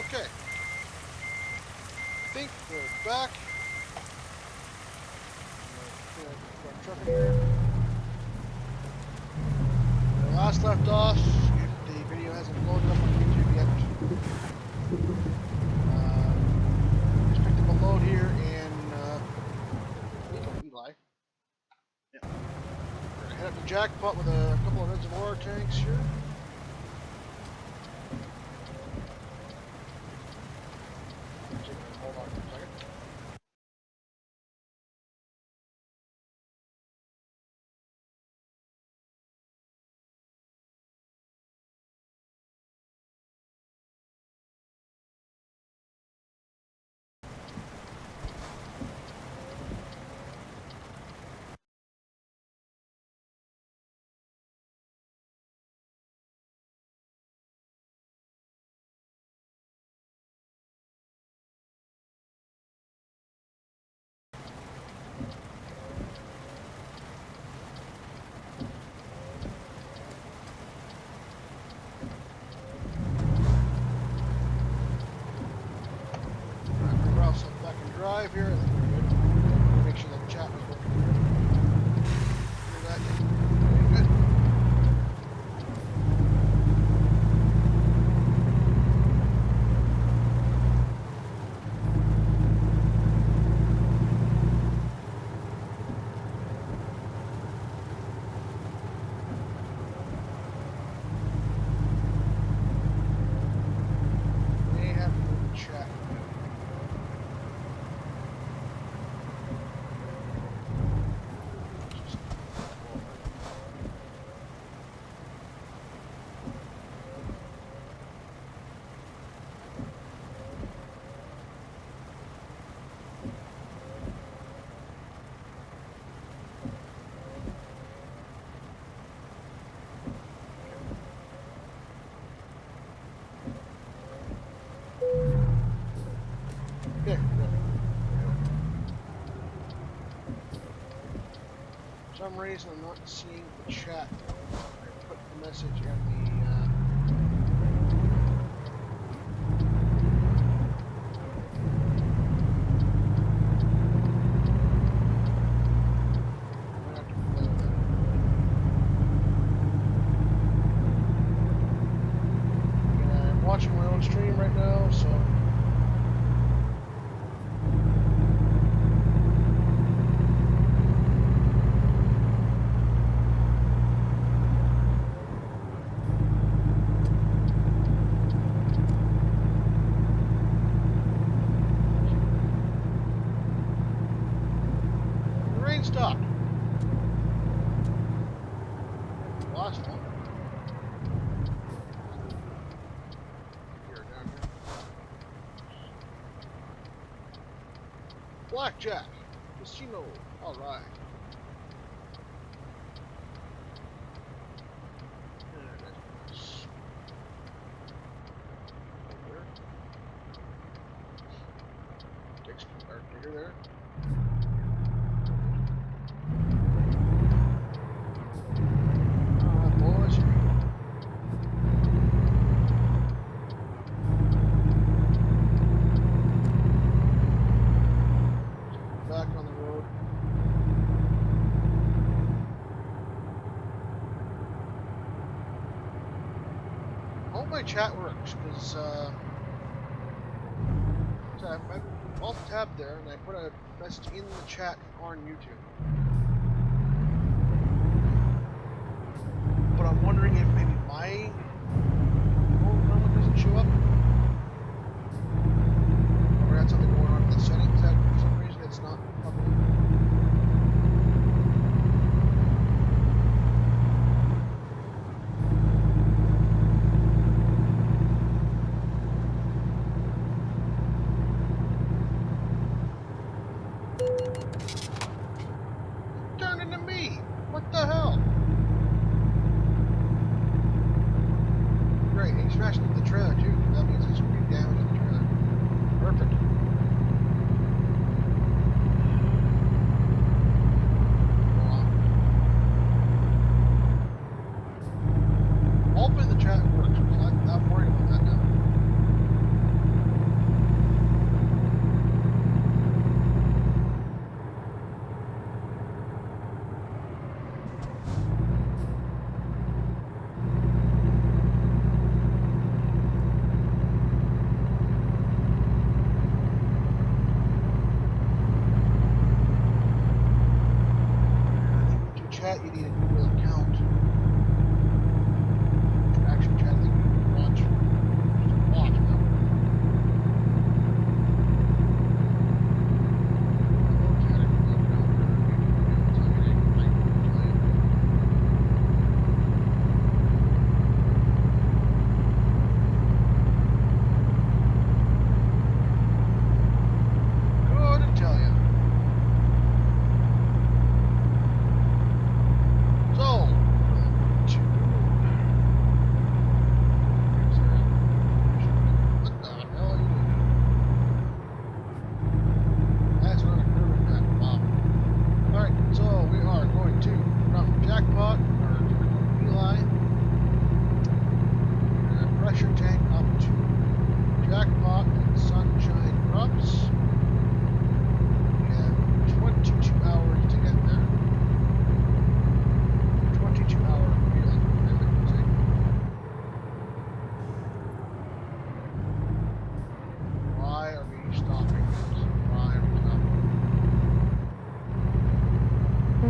Okay. I think we're back. Truckin here. Where last left off, if the video hasn't loaded up on YouTube yet, just picked up a load here in Eli. Yeah. We're gonna head up to Jackpot with a couple of reservoir tanks here. Hold on for a second. Back and drive here. I think we're good. Make sure that chat was working. Hear that? Okay, good. May have to move the chat. Okay, good. For some reason I'm not seeing the chat. I put the message in the I'm gonna have to play with that. Again, I'm watching my own stream right now, so the rain stopped. Lost one. Here, down here. Blackjack. Casino. Alright. Digger there. Boys, here we go. Back on the road. I hope my chat works, because I'm alt-tab there, and I put a message in the chat on YouTube. But I'm wondering if maybe my phone number doesn't show up. Or I got something going on with the settings that for some reason it's not popping up. Turn into me! What the hell? Great, he smashed into the trailer too. That means it's pretty damage in the trailer. Perfect. Hopefully the chat works, because I'm worried about that now. chat, you need a Google account. Actually, chat, I think you can watch. Just watch now. Hello, chat, if you look down there, maybe you can tell you. Couldn't tell you. So, what the hell are you doing? That's not a curving back, Bob. Alright, so we are going to from Jackpot, or Eli, pressure tank up to Jackpot and Sunshine Crops. We have 22 hours to get there. 22-hour wheeling commitment, say. Why are we stopping this? Why are we stopping? We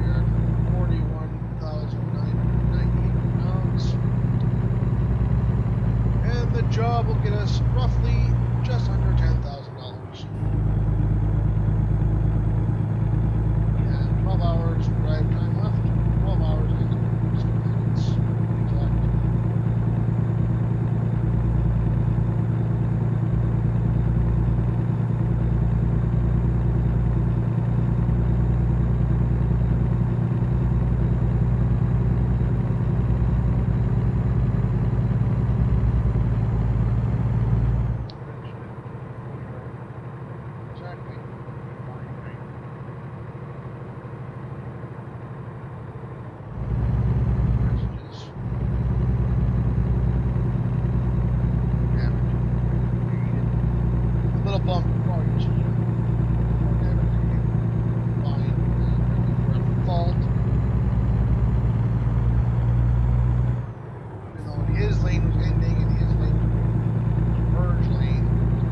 are at 41,998 pounds. And the job will get us roughly just under $10,000. We have 12 hours drive time left. 12 hours and 6 minutes. Exactly. Exactly. Messages. Damage. A little bump. Oh, usage. More damage. Fine. We're at fault. Even though his lane was ending and his lane was merge lane,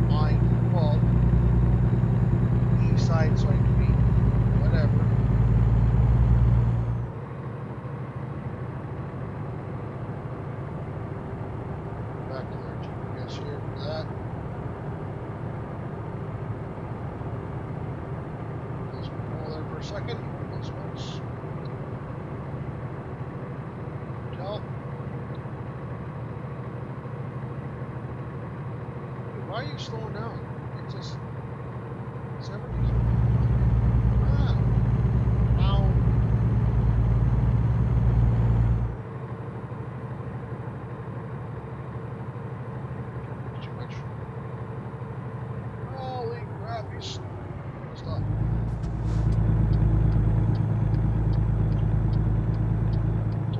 mine fault. He sideswiped me. Whatever. Back to our GPS here for that. Let's hold there for a second. Let's smokes. Tell. Why are you slowing down? It's just 70s. Ah. Wow. Too much. Holy crap, he's stop.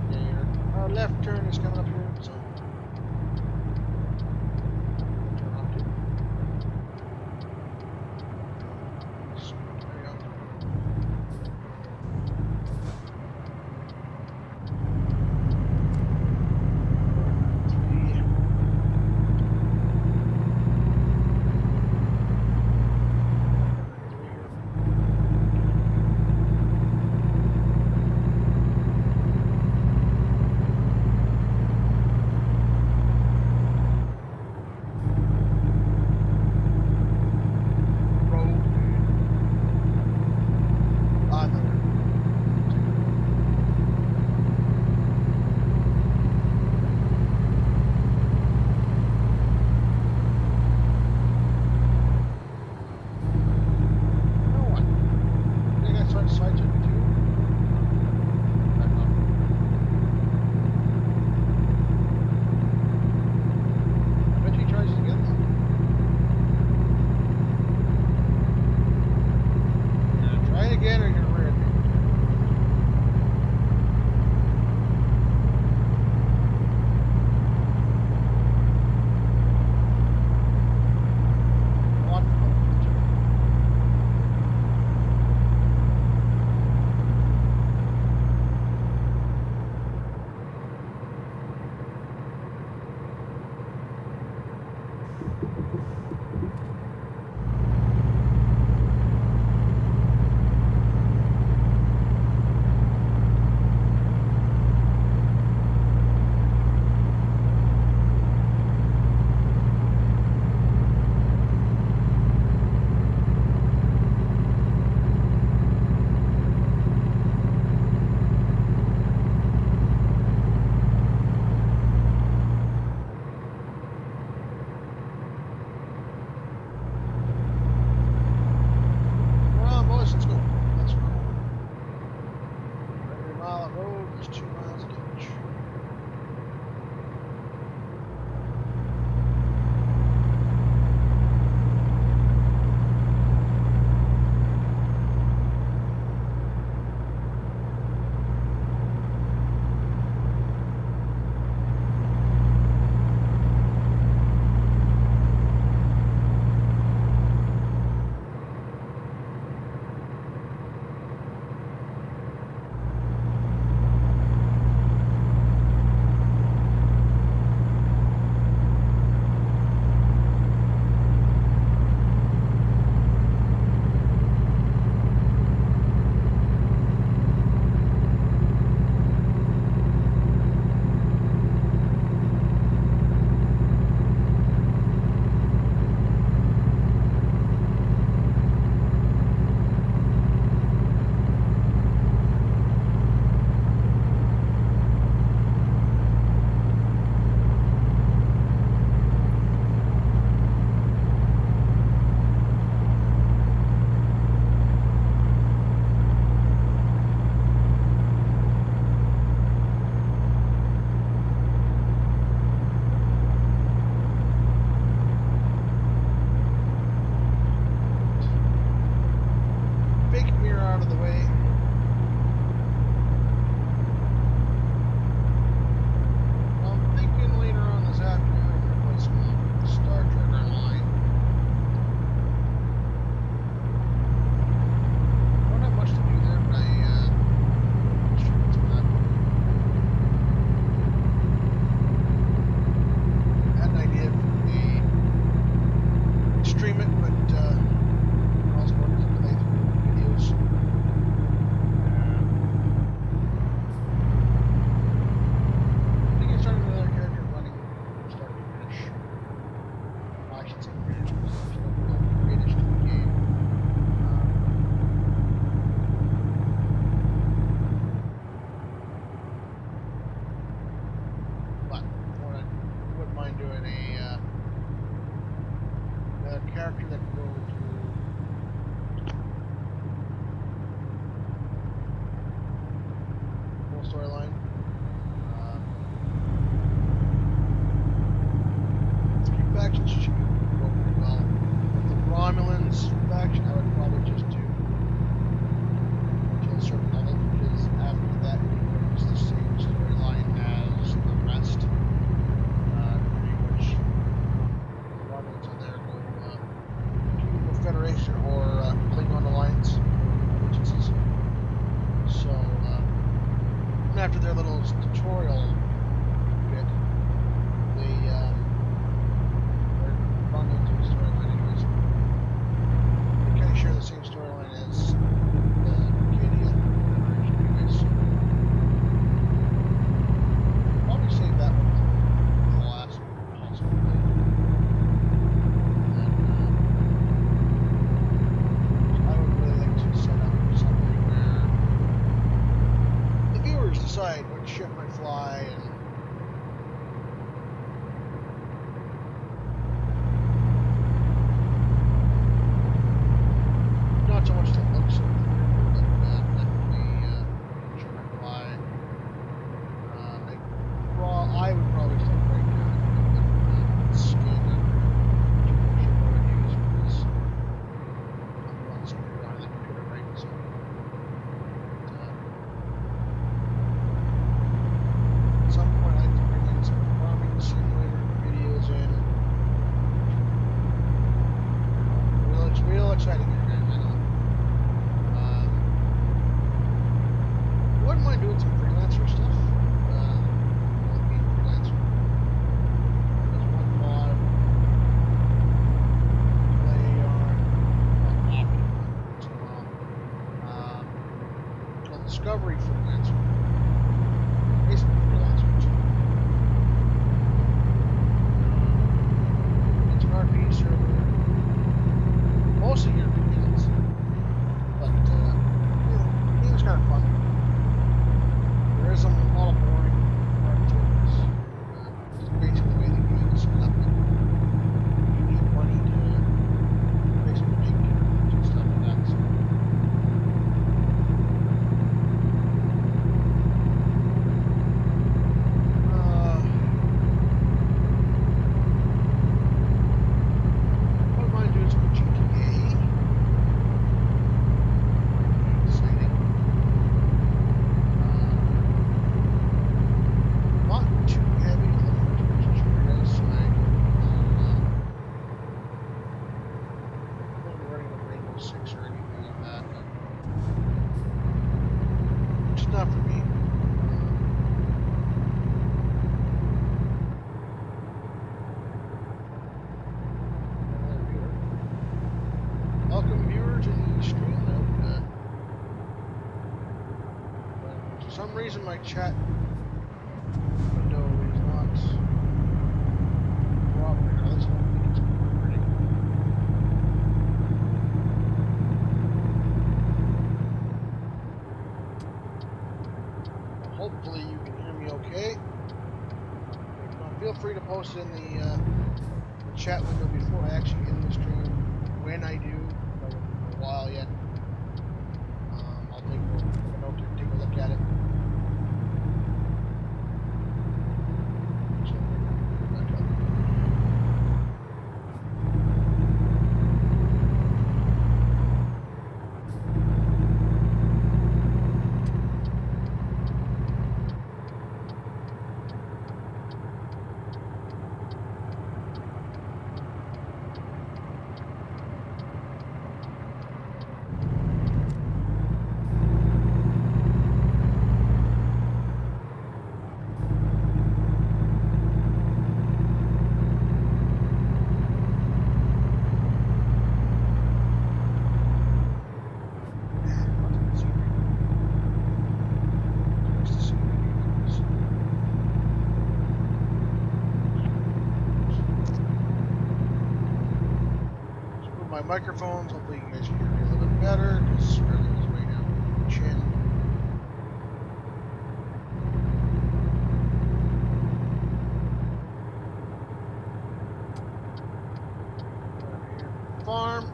Okay, our left turn is coming up here, so turn off too. There you go. Three. after their little tutorial bit, they're run into the storyline anyways. They kind of share the same storyline as the Arcadia generation anyways. So probably save that one for the last possibly. And I would really like to set up something where the viewers decide what ship might fly and not so much the looks of the crew, but definitely ship might fly. I would probably still break down a different skin under which ship I would use because I'm the one that's behind the computer, right? So at some point I'd like to bring in some farming simulator videos in. Real exciting here, guys, I know. I wouldn't mind doing some freelancer stuff. Being freelancer. There's one mod play on often once in a while. Called Discovery Freelancer. Basically freelancer too. It's an RP server. Mostly Europeans, but the game's kind of fun. There is a lot of boring part to it. It's basically the way the game is set up. You need money to basically make characters and stuff like that. So. I wouldn't mind doing some GTA. Exciting. Not too heavy on the first person shooter side. I won't be running a Rainbow Six or anything like that. It's not for me. Welcome viewers in the stream note. For some reason my chat window is not cooperating. At least I don't think it's cooperating. Hopefully you can hear me okay. If not, feel free to post it in the chat window before I actually end the stream. When I do, for a while yet. I'll take a note to take a look at it. So, back up. My microphones, hopefully you guys can hear me a little bit better because everything's way down the chin. Farm.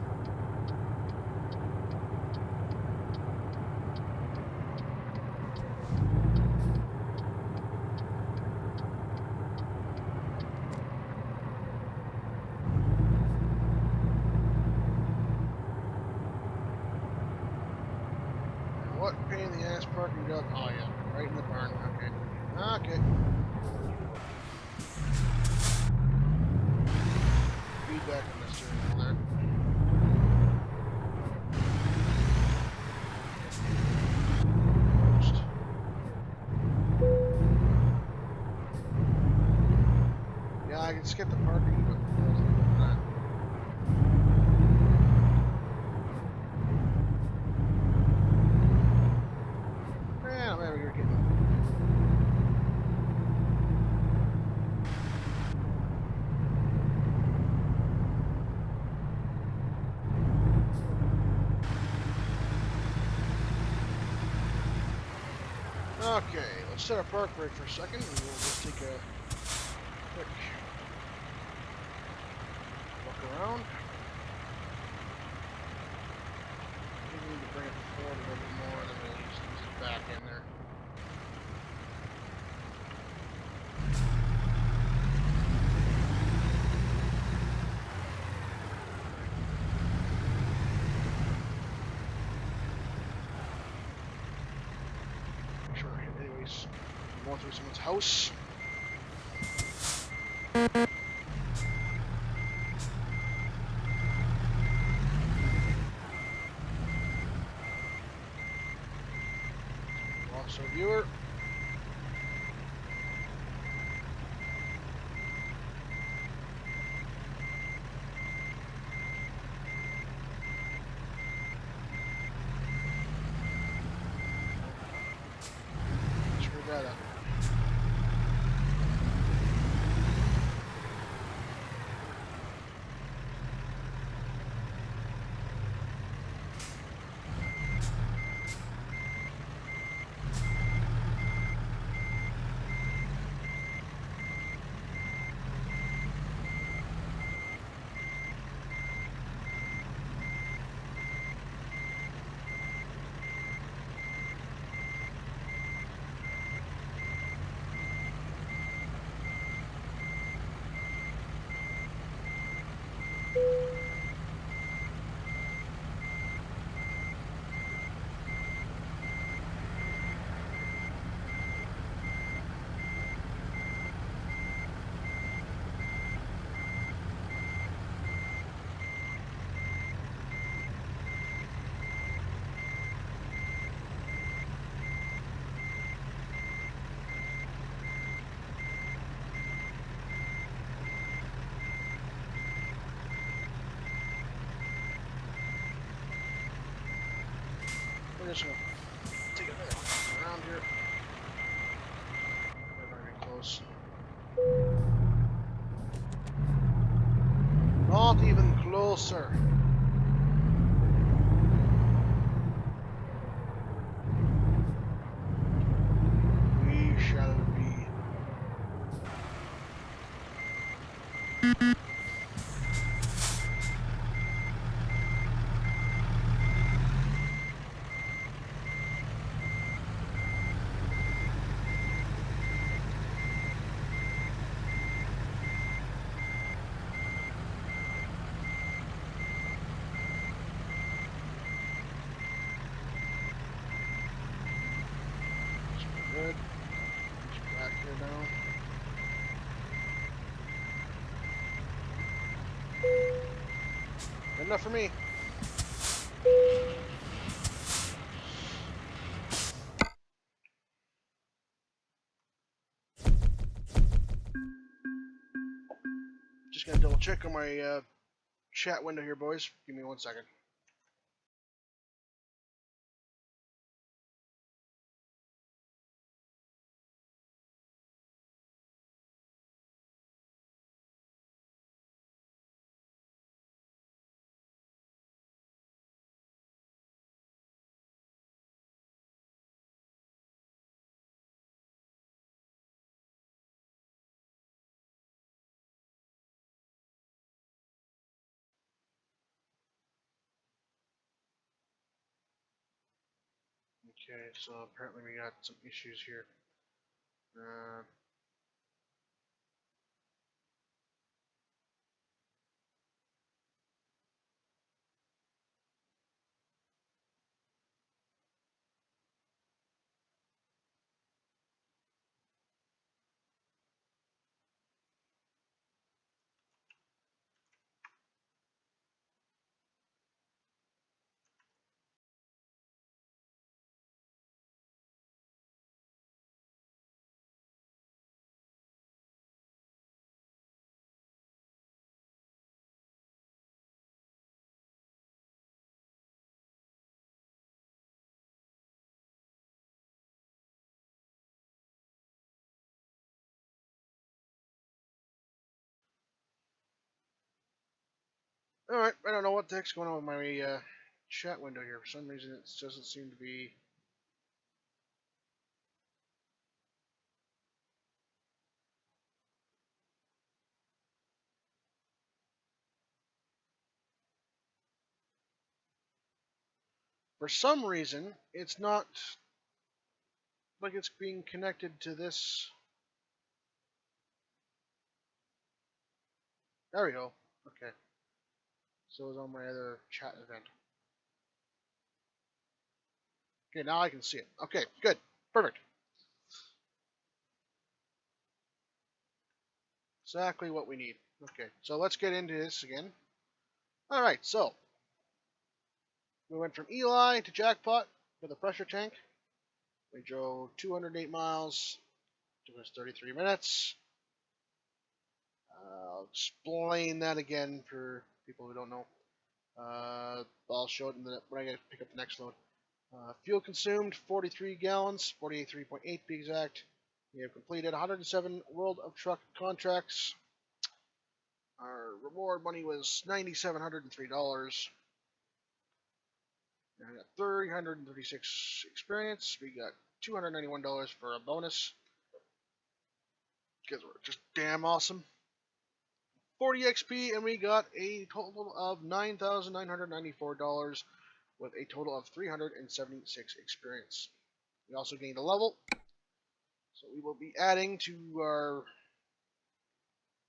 What pain in the ass parking job? Oh yeah, right in the barn. Okay. Okay. Feedback on the steering wheel there. Post. can skip the parking, but we'll have to go for that. Yeah, maybe you're getting. Okay, let's set our park brake for a second, and we'll just take a quick look around. Maybe we need to bring it forward a little bit more, and then we'll use it back in there. Sure. Anyways, I'm going through someone's house. Lost our viewer. Screw that up. We're just gonna take a minute around here. We're very close. Not even closer. We shall be. Good. Just back here now. Good enough for me. Just gonna double check on my chat window here, boys. Give me 1 second. Okay, so apparently we got some issues here. Uh, Alright, I don't know what the heck's going on with my chat window here. For some reason, it doesn't seem to be. For some reason, it's not like it's being connected to this. There we go. Okay. So it's on my other chat event. Okay, now I can see it. Okay, good. Perfect. Exactly what we need. Okay, so let's get into this again. Alright, so we went from Eli to Jackpot with a pressure tank. We drove 208 miles. Took us 33 minutes. I'll explain that again for people who don't know. I'll show it when I pick up the next load. Fuel consumed 43 gallons, 43.8 to be exact. We have completed 107 World of Truck contracts. Our reward money was $9,703. I got 336 experience. We got $291 for a bonus. Because we're just damn awesome. 40 XP, and we got a total of $9,994 with a total of 376 experience. We also gained a level, so we will be adding to our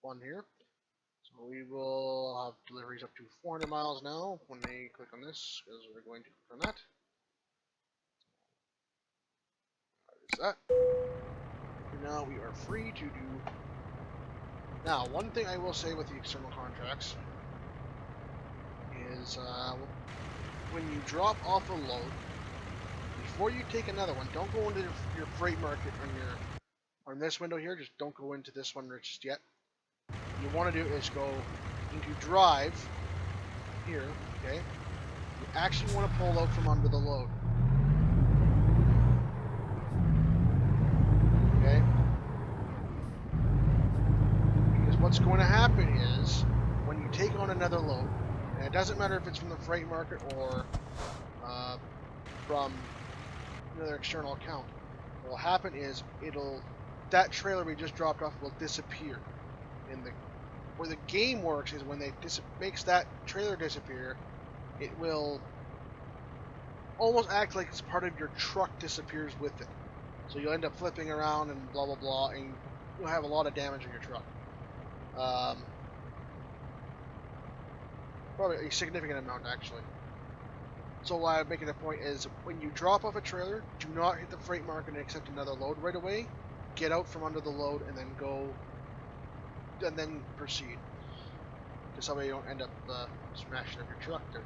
one here. So we will have deliveries up to 400 miles now when they click on this, because we're going to click on that. That is that. And now we are free to do. Now, one thing I will say with the external contracts is when you drop off a load, before you take another one, don't go into your freight market on this window here. Just don't go into this one just yet. What you want to do is go into drive here, okay? You actually want to pull out from under the load. Okay? Because what's going to happen is when you take on another load, and it doesn't matter if it's from the freight market or from another external account, what will happen is that trailer we just dropped off will disappear. Where the game works is when they makes that trailer disappear, it will almost act like it's part of your truck disappears with it. So you'll end up flipping around and blah blah blah, and you'll have a lot of damage on your truck. Probably a significant amount actually. So why I'm making a point is when you drop off a trailer, do not hit the freight market and accept another load right away. Get out from under the load and then go, and then proceed. Because that way you don't end up smashing up your truck there.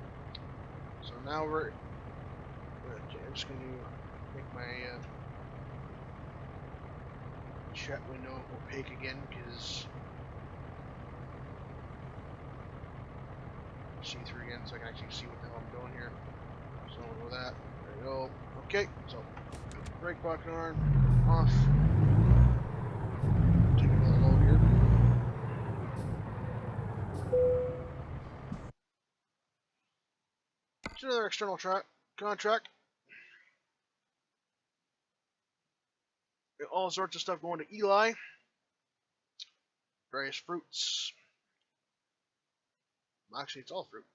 So now I'm just going to make my chat window opaque again because see through again so I can actually see what the hell I'm doing here. So we'll go that. There we go. Okay, so brake bucket arm off. Take another load here. It's another external contract. All sorts of stuff going to Eli. Various fruits. Actually, it's all fruit.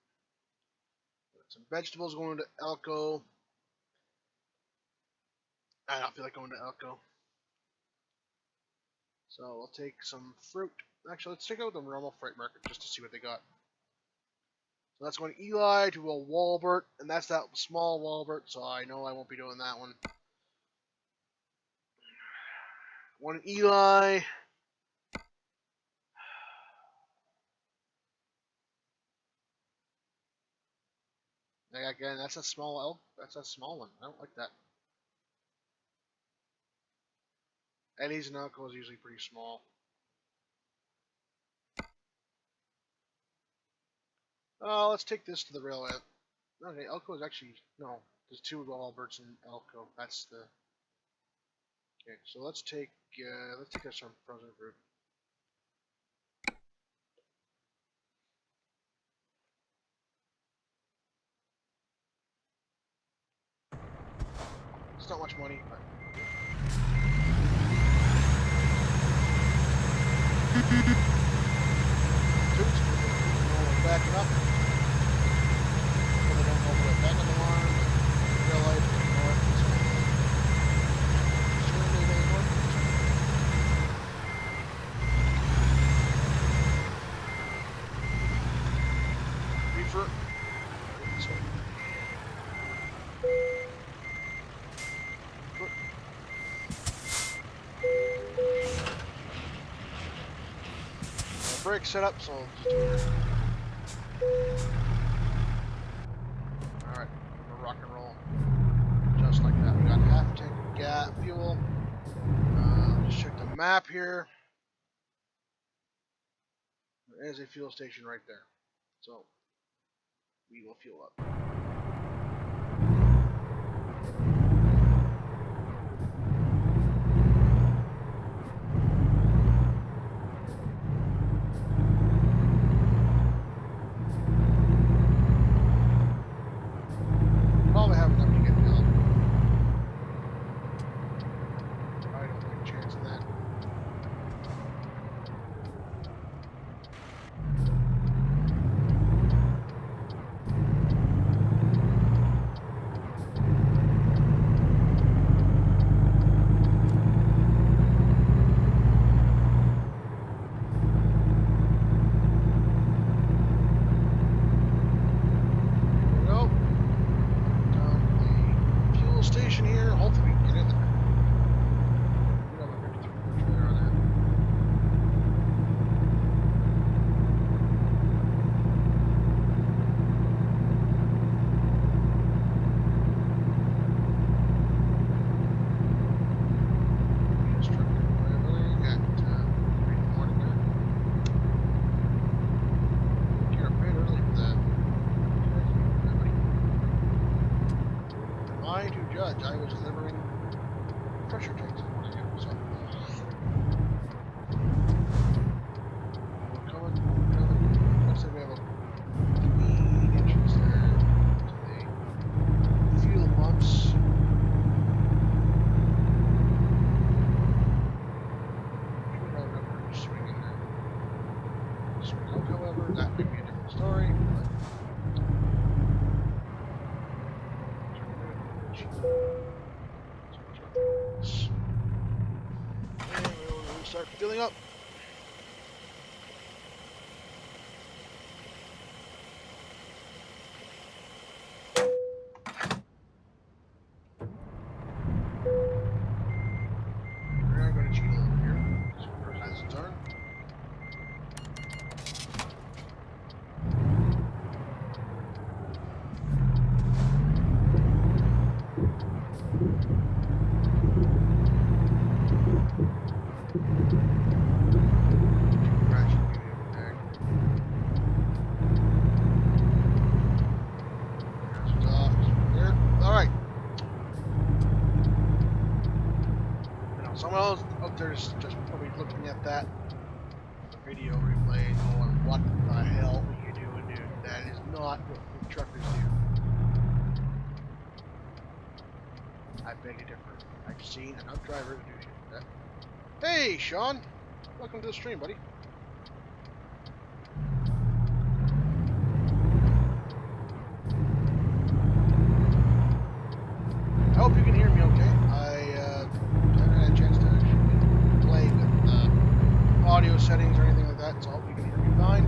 Some vegetables going to Elko. I don't feel like going to Elko. So we'll take some fruit. Actually, let's check out the normal freight market just to see what they got. So that's going to Eli to a Walbert, and that's that small Walbert, so I know I won't be doing that one. One Eli. Again, that's a small elk. That's a small one. I don't like that. Eddie's and Elko is usually pretty small. Let's take this to the railway. Okay, Elko is actually no. There's two Alberts in Elko. That's the. Okay, so let's take us some frozen fruit. not much money, but toots, we're backing up. They don't know what back on the alarm, real life, ignore it, so certainly they ignore it. Reefer. This way. Brake set up, so just do it. Alright, we're rock and roll. Just like that. We got half a tank of gas fuel. Just check the map here. There is a fuel station right there. So we will fuel up. Probably have enough to get filled. I don't take a chance on that. Station here. Hopefully we can get in there. We have a 53 trailer on that. Yes, Truckin reliability at 3 in the morning there. You're up right early for that. Am I to judge? I was delivering pressure tanks in the morning, so we're coming. Looks like we have a 3 entrance there to the fuel pumps. Should have another swing in there. Swing out, however, that might be a different story. But and we'll start filling up. We're now going to cheat a little bit here. So first has a turn. Someone else out there is just probably looking at that video replay and going, what the hell are you doing, dude? That is not what the truckers do. I beg to differ. I've seen enough drivers do that. Hey, Sean! Welcome to the stream, buddy. I hope you can hear me okay. I haven't had a chance to actually play with audio settings or anything like that, so I hope you can hear me fine.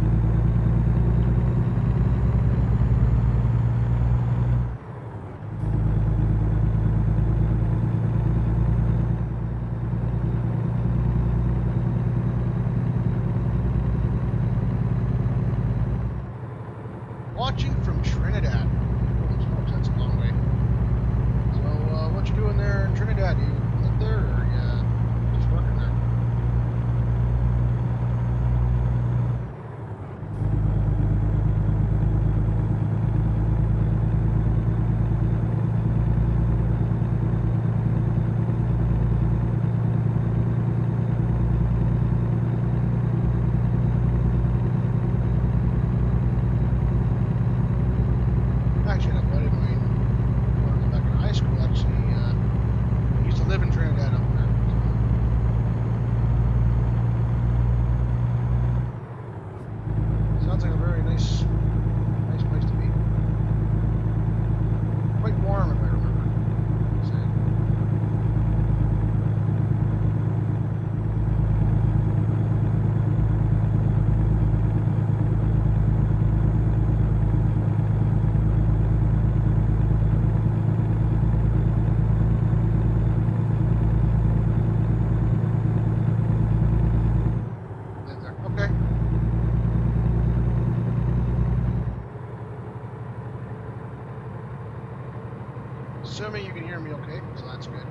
Assuming you can hear me okay, so that's good.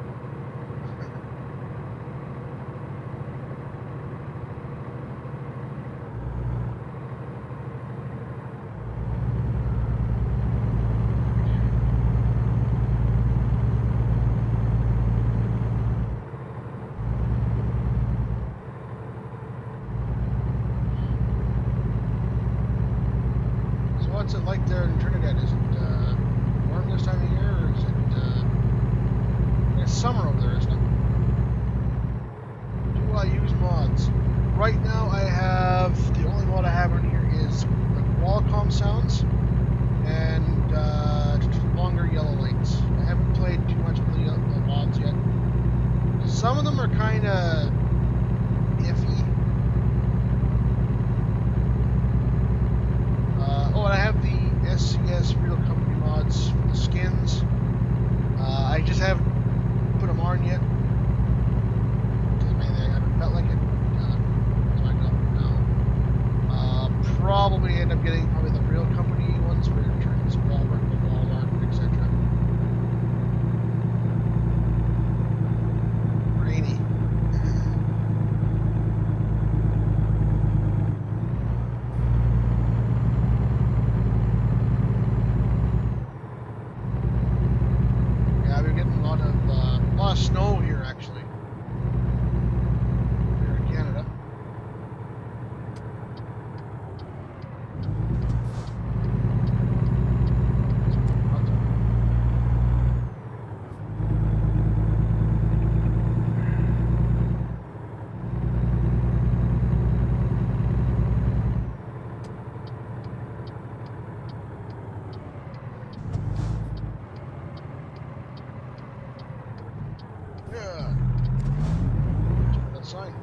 So what's it like there in Trinidad? Is it warm this time of year, or is it it's summer over there, isn't it? Do I use mods? Right now I have, the only mod I have on here is the Qualcomm sounds and longer yellow lights. I haven't played too much with the mods yet. Some of them are kind of iffy. Oh, and I have the SCS Real Company mods for the skins. I just haven't put them on yet. Because mainly I haven't felt like it. So I got them now. Probably end up getting probably the Real Company ones where it turns Walmart, etc. Rainy. Yeah, I've been getting a lot of snow here actually. Here in Canada. Yeah. That sign.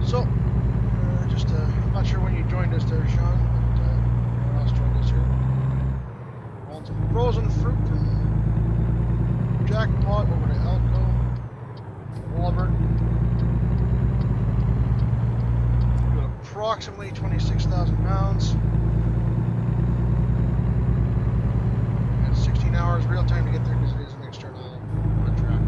So, I'm not sure when you joined us there, Sean, but everyone else joined us here. On some frozen fruit from Jackpot over to Elko, Walbert. Got approximately 26,000 pounds. And 16 hours real time to get there because it is an external contract.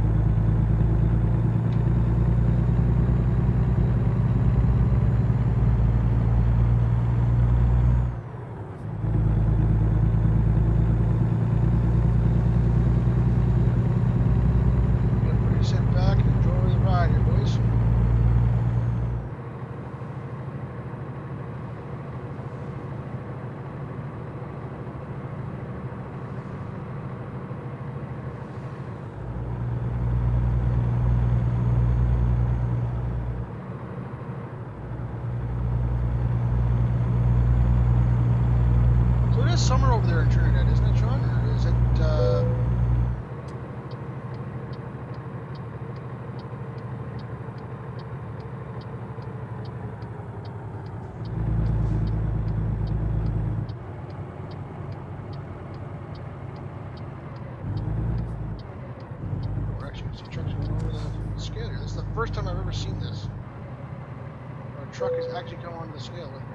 Sit back and enjoy the ride here, boys. So it is summer over there in Trinidad, isn't it, Sean? Or is it, we're actually going to see trucks going over the scale here. This is the first time I've ever seen this. Where a truck has actually come onto the scale with me.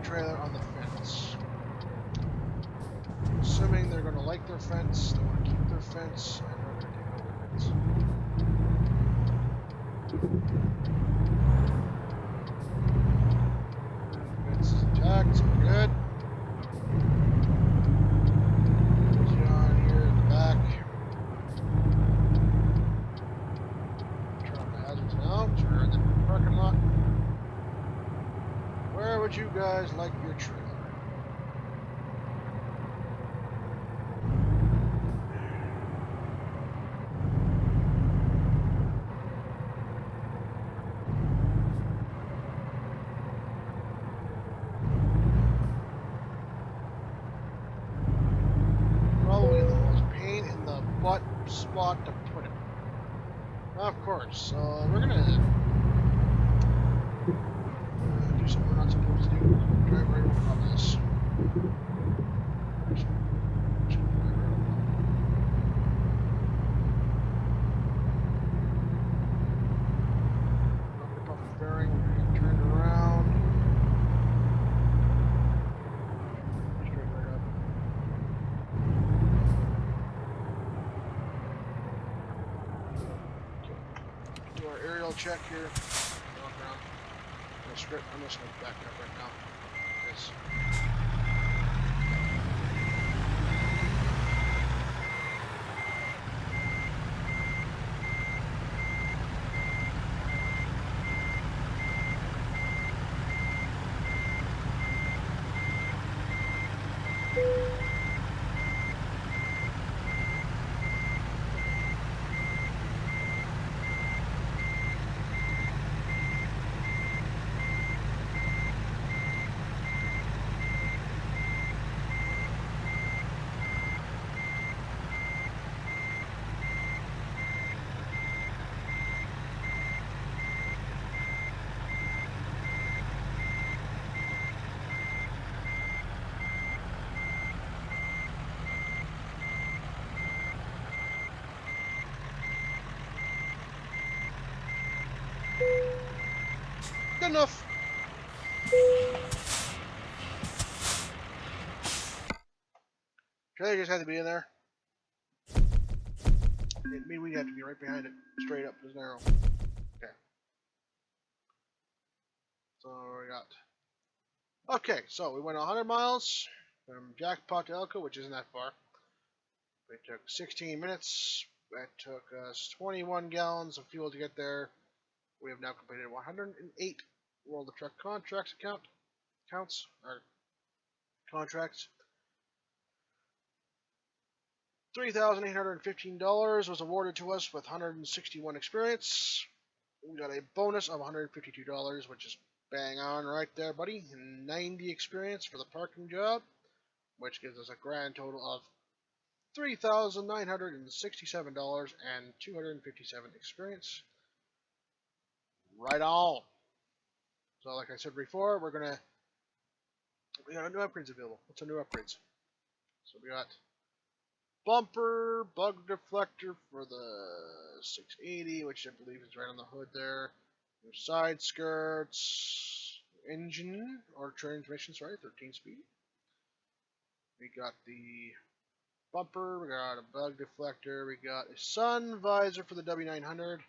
trailer on the fence. Assuming they're going to like their fence, they want to keep their fence, and they're going to take out their fence. Fence is intact, so we're good. John here in the back. Turn off the hazards now, because we're in the parking lot. Where would you guys like your trailer? Probably the most pain in the butt spot to put it. Of course, so we're gonna do something we're not supposed to do. Drive right over top of this. Rip off the fairing, we're gonna get turned around. Straight right up. Okay. Do our aerial check here. Walk around. I'm just gonna back up right now. Yes. Good enough. Trailer just had to be in there. It mean we have to be right behind it, straight up as an arrow. Okay. So we got. Okay, so we went 100 miles from Jackpot to Elko, which isn't that far. It took 16 minutes. It took us 21 gallons of fuel to get there. We have now completed 108 World of Truck contracts contracts. $3,815 was awarded to us with 161 experience. We got a bonus of $152, which is bang on right there, buddy. And 90 experience for the parking job, which gives us a grand total of $3,967 and 257 experience. Right on. So, like I said before, we got new upgrades available. What's our new upgrades? So we got bumper, bug deflector for the 680, which I believe is right on the hood there. New side skirts, engine or transmission, sorry, 13 speed. We got the bumper, we got a bug deflector, we got a sun visor for the W900.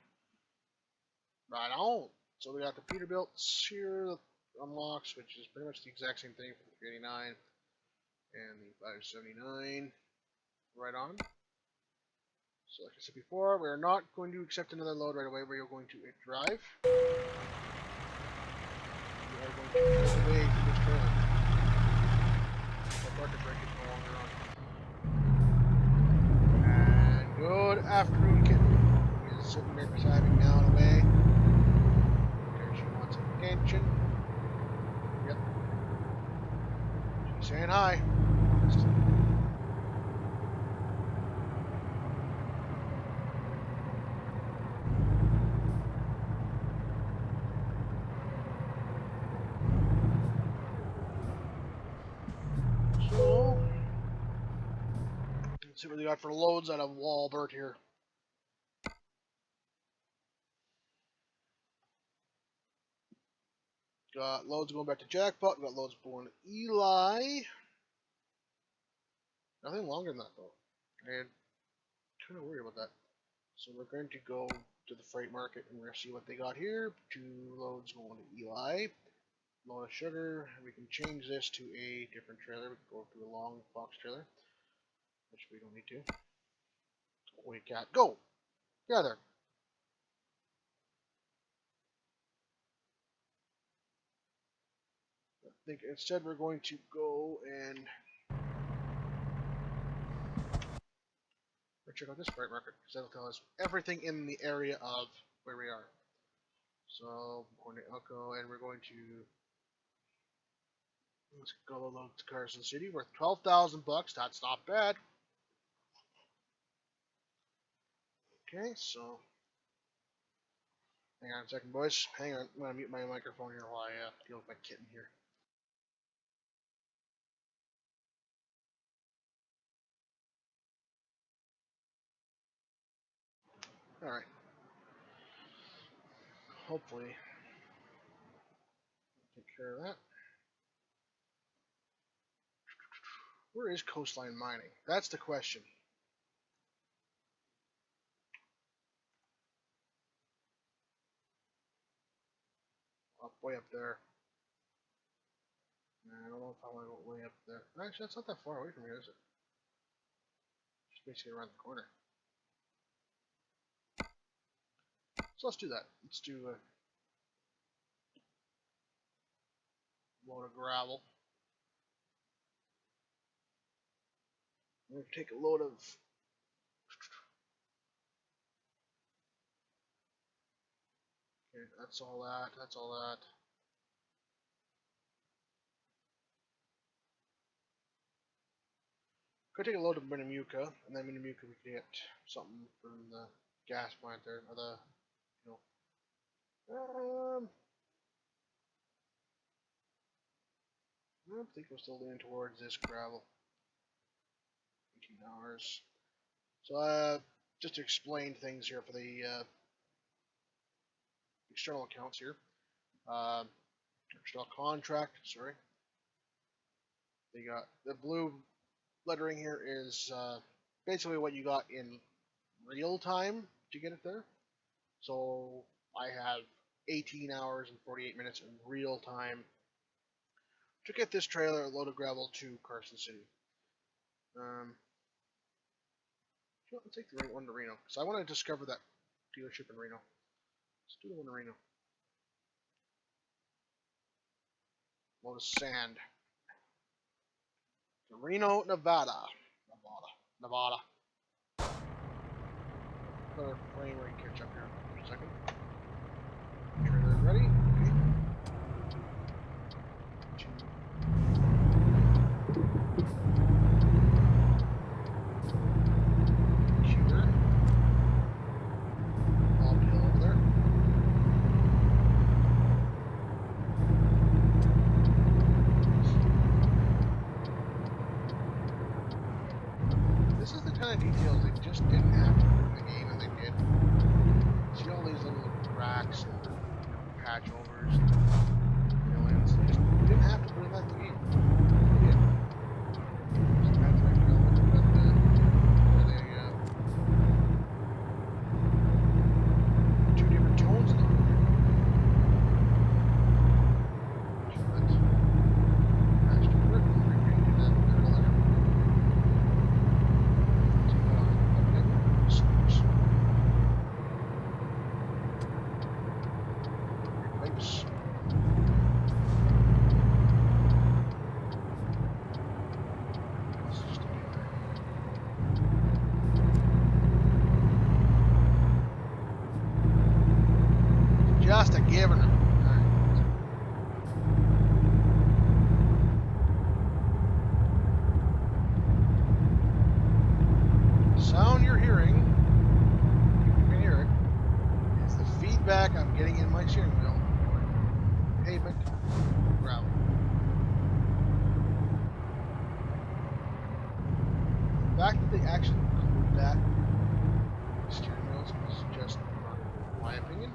Right on. So we got the Peterbilt here that unlocks, which is pretty much the exact same thing for the 389 and the 579. Right on. So like I said before, we are not going to accept another load right away. We are going to drive. We are going to move away from this trailer. The market break is no longer on. And good afternoon, kitten. He is sitting there beside me now and away. There she wants attention. Yep. She's saying hi. Let's see what they got for loads out of Walbert here. got loads going back to Jackpot. We got loads going to Eli. Nothing longer than that though. I'm kind of worried about that. So we're going to go to the freight market and we're going to see what they got here. 2 loads going to Eli. Load of sugar. We can change this to a different trailer. We can go to a long box trailer, which we don't need to. Wait, cat, go! Yeah, there. I think instead we're going to go and check out this freight market because that'll tell us everything in the area of where we are. So we're going to Elko and we're going to let's go load to Carson City worth $12,000 bucks. That's not bad. Okay, so hang on a second, boys. Hang on, I'm gonna mute my microphone here while I deal with my kitten here. All right. Hopefully, take care of that. Where is Coastline Mining? That's the question. Way up there. I don't know if I want to go way up there. Actually, that's not that far away from here, is it? Just basically around the corner. So let's do that. Let's do a load of gravel. We're going to take a load of okay, that's all that, that's all that. Could take a load of Minimuka, and then Minimuka we could get something from the gas plant there, or the, you know, I think we're still leaning towards this gravel. 18 hours. So, just to explain things here for the external accounts here. External contract, sorry. They got the blue lettering here is basically what you got in real time to get it there. So I have 18 hours and 48 minutes in real time to get this trailer a load of gravel to Carson City. Let's take the one to Reno because I want to discover that dealership in Reno. Let's do the one in Reno. Load of sand. To Reno, Nevada. Nevada. Another frame rate catch up here for a second. Trailer ready. Details they just didn't have to put in the game, and they did. See all these little cracks and patch overs, fill-ins. They just didn't have to put in that in the game. They did. Just had to make sure where they two different tones in the room. Just a giving her. The sound you're hearing, you can hear it, is the feedback I'm getting in my steering wheel. Pavement, gravel. The fact that they actually include that in steering wheels is just, in my opinion,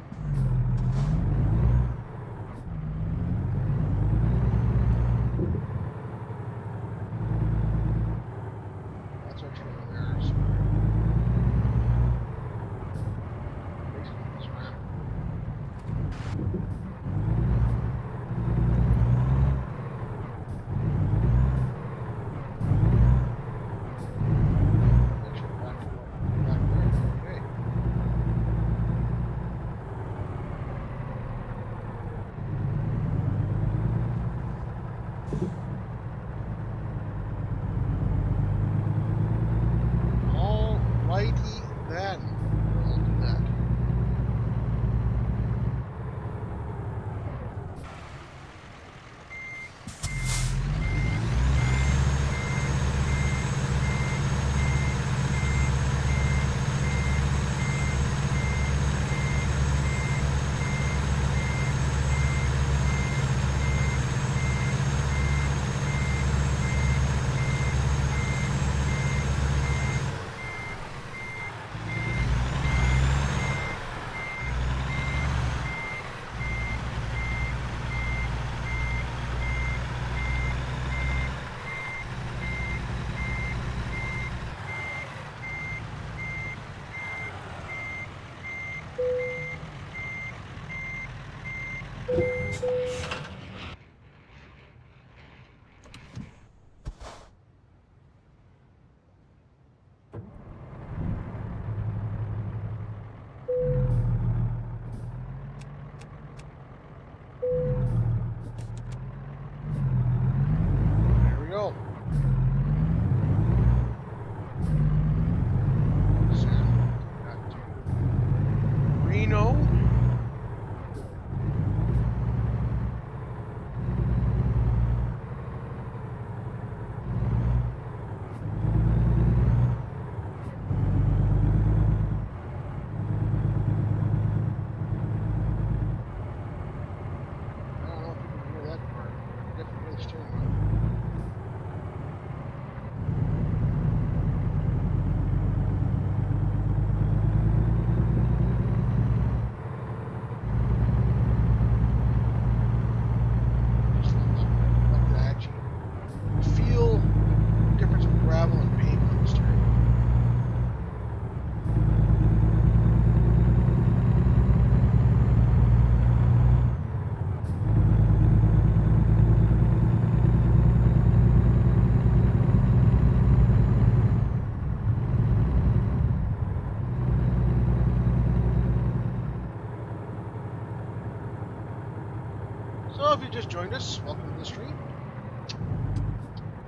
joined us, welcome to the stream.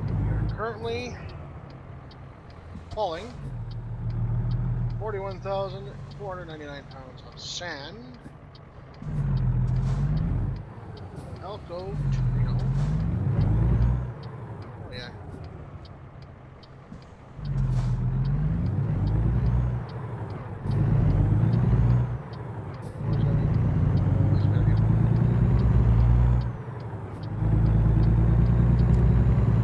We are currently hauling 41,499 pounds of sand. Elko to Reno. Oh yeah.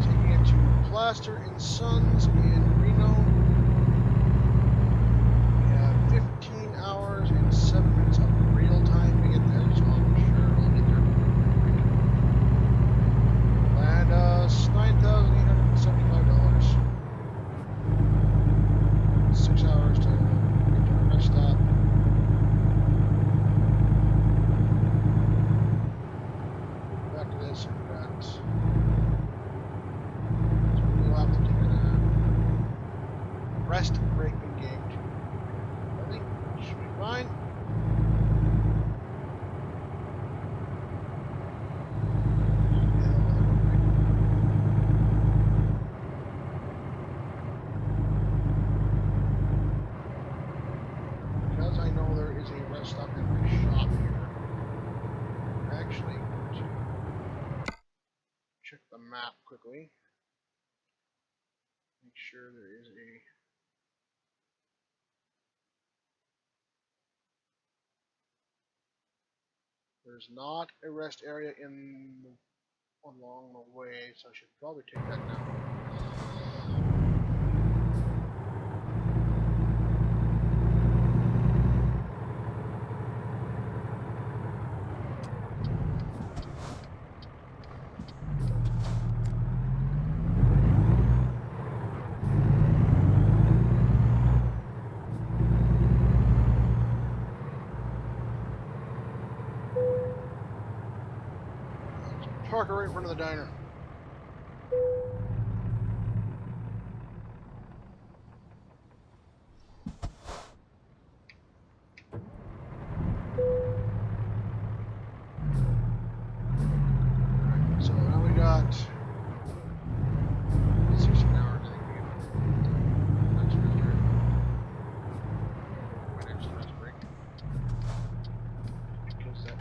Taking it to Plaster and Sons in Reno. We have 15 hours and 7 minutes of real time to get there, so I'm sure we'll get there. And $9,875. 6 hours to get to our rest stop. Back to this, and got. So we'll have to take a rest break engaged. I think should be fine. Because I know there is a rest stop in my shop here. Actually, to check the map quickly. Make sure there is a. There's not a rest area along the way, so I should probably take that now. Park right in front of the diner. Alright, so now we got 16 hours, I think we get next rest break. My next rest break. Because that.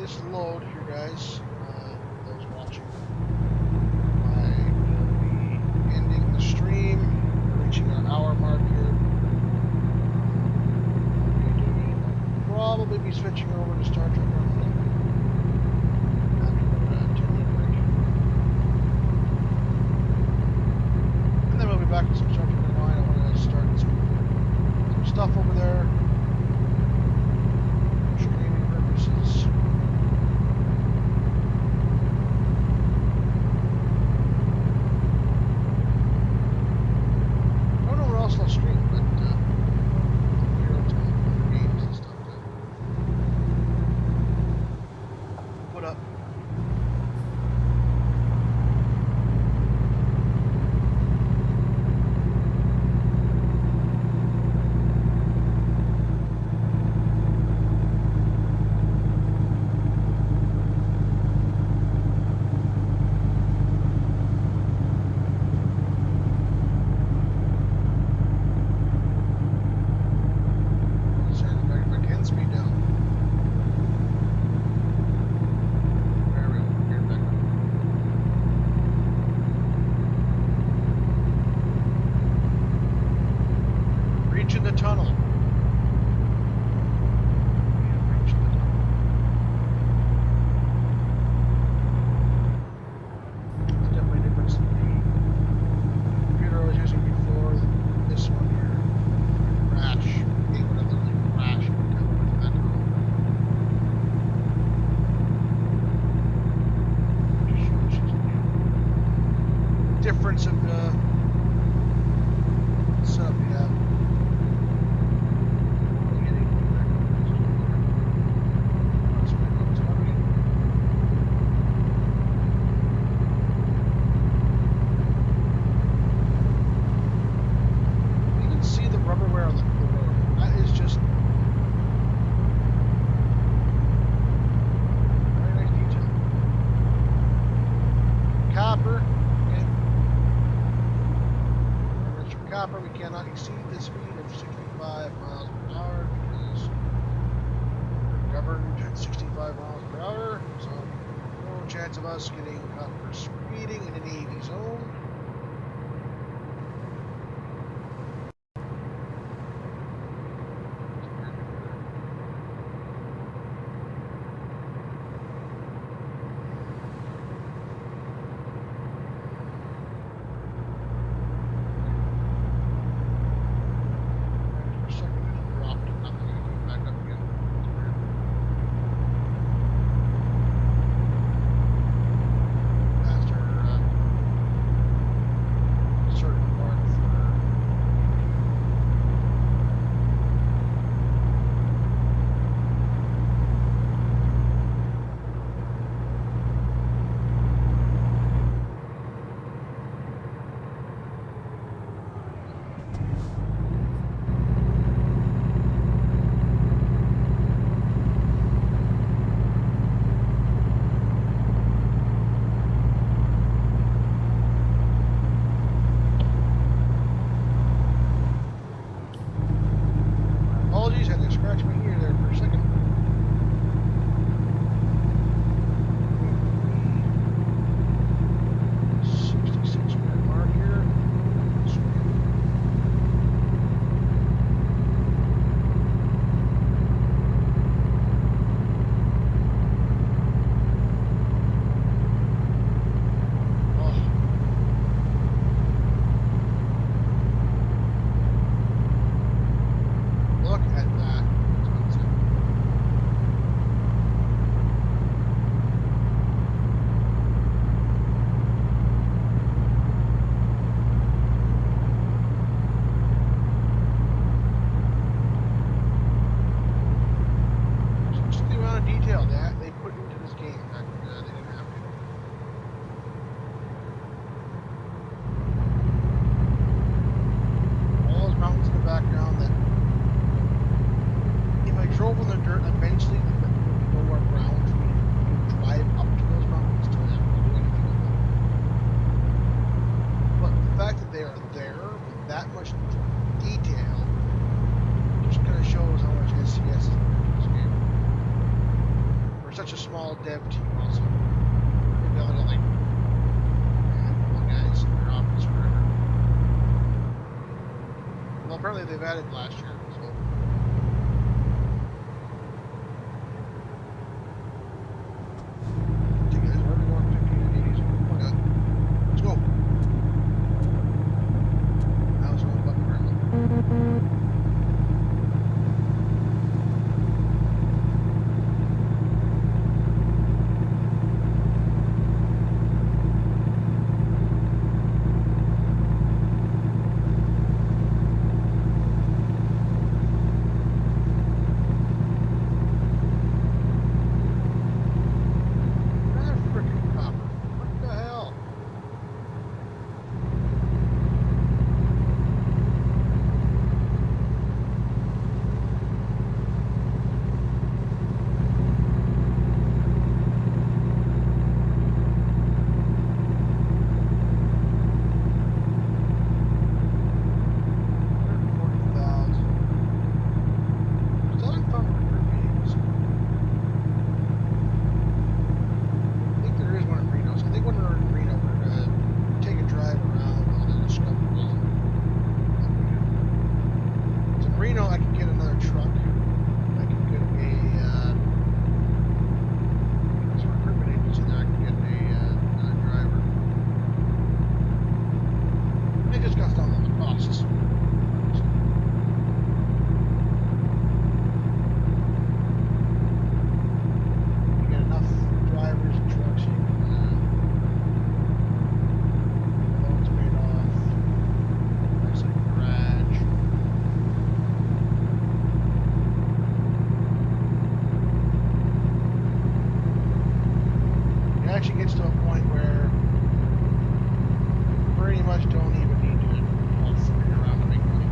this load here, guys, those watching, I will be ending the stream. We're reaching our hour mark here. I'll probably be switching over to Star Trek Online after a 10-minute break. And then we'll be back to some Star Trek Online. I want to start some stuff over there. Streaming purposes. I don't know where else I'll stream, but here I'll tell other games and stuff to put up. Reaching the tunnel. We have reached the tunnel. It's definitely a difference than the computer I was using before. This one here, crash. It would have literally crashed every time I went to that tunnel. Just shows you the difference of setup we have. We cannot exceed the speed of 65 miles per hour because we're governed at 65 miles per hour, so no chance of us getting caught for speeding in an 80 zone. small dev team also. They've only got like a handful of guys in their office or whatever. Well, apparently they've added last year, so. You guys are already going 15 and 80s. Oh my god. Let's go. That was the wrong button apparently. Actually gets to a point where you pretty much don't even need to all three around to make money.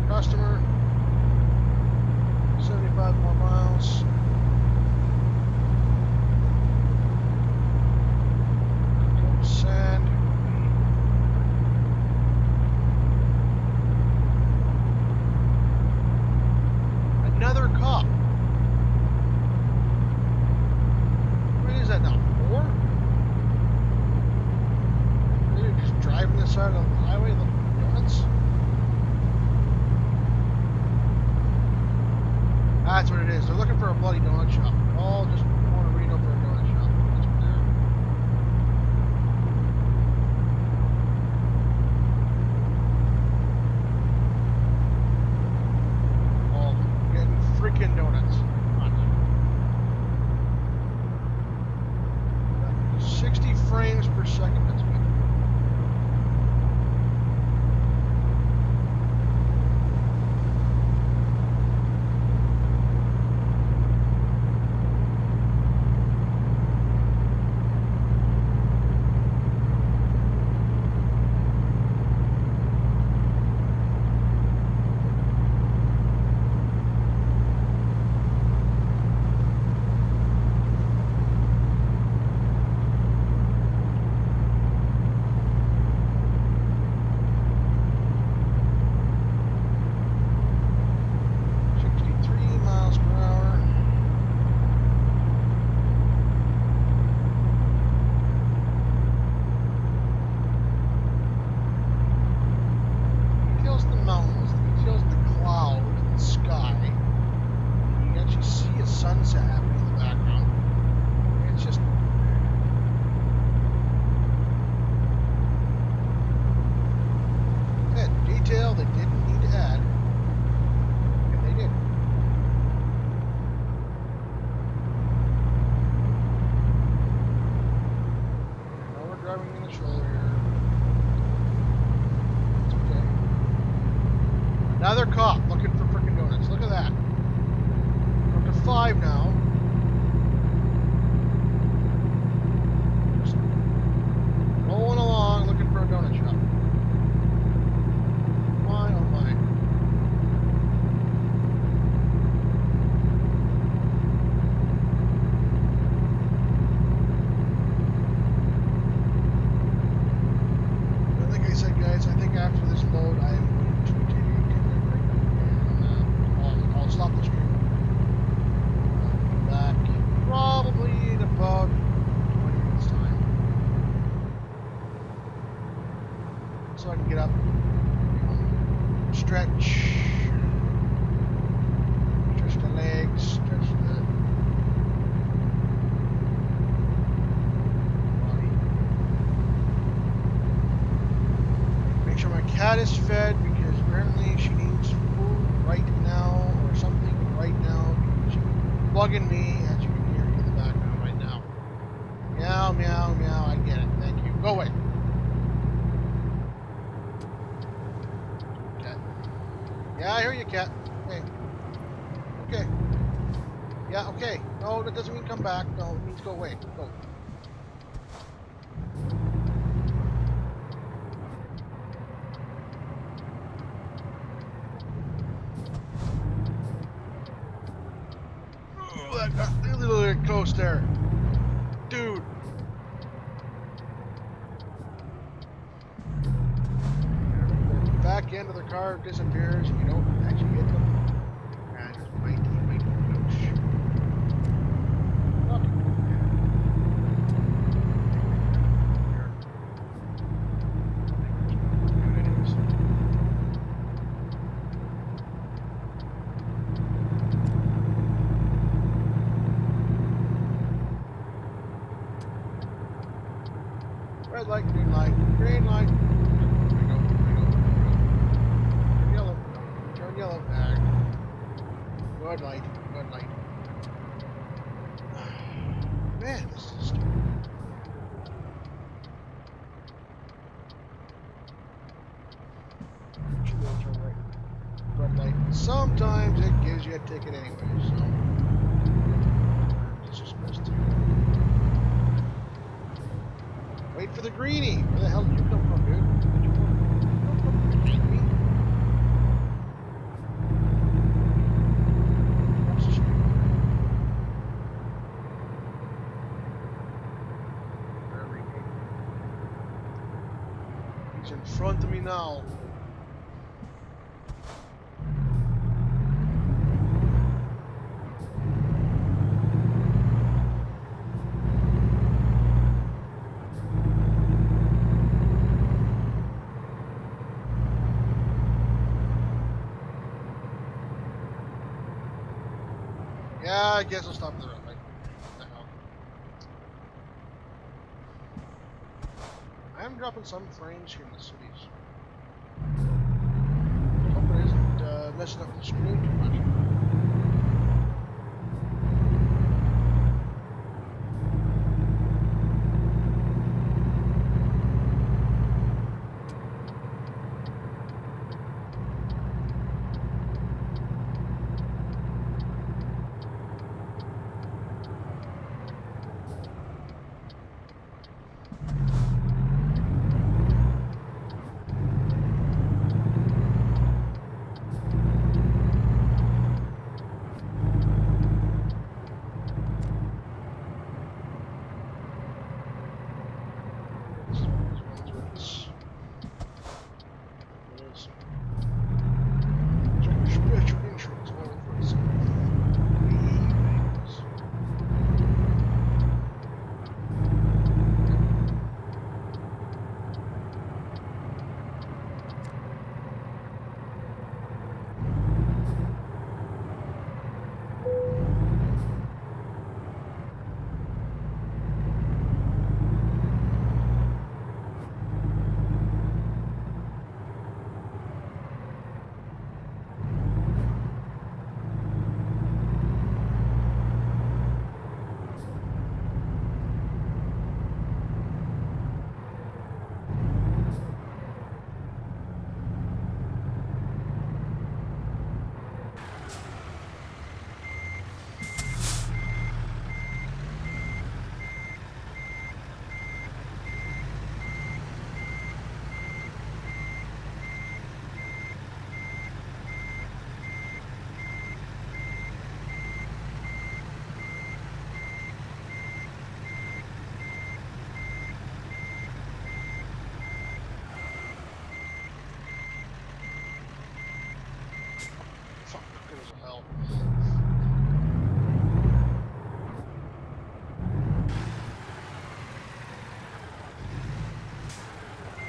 Customer, 75 more miles. Sand. Another cop. What is that now? 4? Are they just driving this side of the highway looking donuts? That's what it is. They're looking for a bloody donut shop. All just want to read over a donut shop. That's what they're. All getting freaking donuts. Come on. 60 frames per second. That's good. Another cop looking for frickin' donuts. Look at that. We're up to 5 now. Just rolling along looking for a donut shop. My, oh my. Like I said, guys, I think after this load, I am going to take a break and I'll stop the stream. Come back probably in about 20 minutes time, so I can get up, stretch the legs, stretch the body. Make sure my cat is fed because apparently she needs food right now or something right now because she's bugging me, as you can hear in the background right now. Meow, meow, meow. I get it. Thank you. Go away. Cat. Yeah, I hear you, cat. Okay. Okay. Yeah, okay. No, that doesn't mean come back. No, it means go away. Go. Oh, that got a little bit close there. Dude. The back end of the car disappears and you don't actually hit them. And just mighty close. Red light, green light, green light. There we go, there we go, there we go. Turn yellow, turn yellow, back. Good light, good light. Man, this is stupid. Should go turn right. Red light. Sometimes it gives you a ticket anyway, so. It's just supposed to. Wait for the greenie. Where the hell did you come from, dude? Where did you come from behind me? Across the street. There we go. He's in front of me now. Yeah, I guess I'll stop at the red light. I am dropping some frames here in the cities. Hope it isn't messing up the screen too much. hell.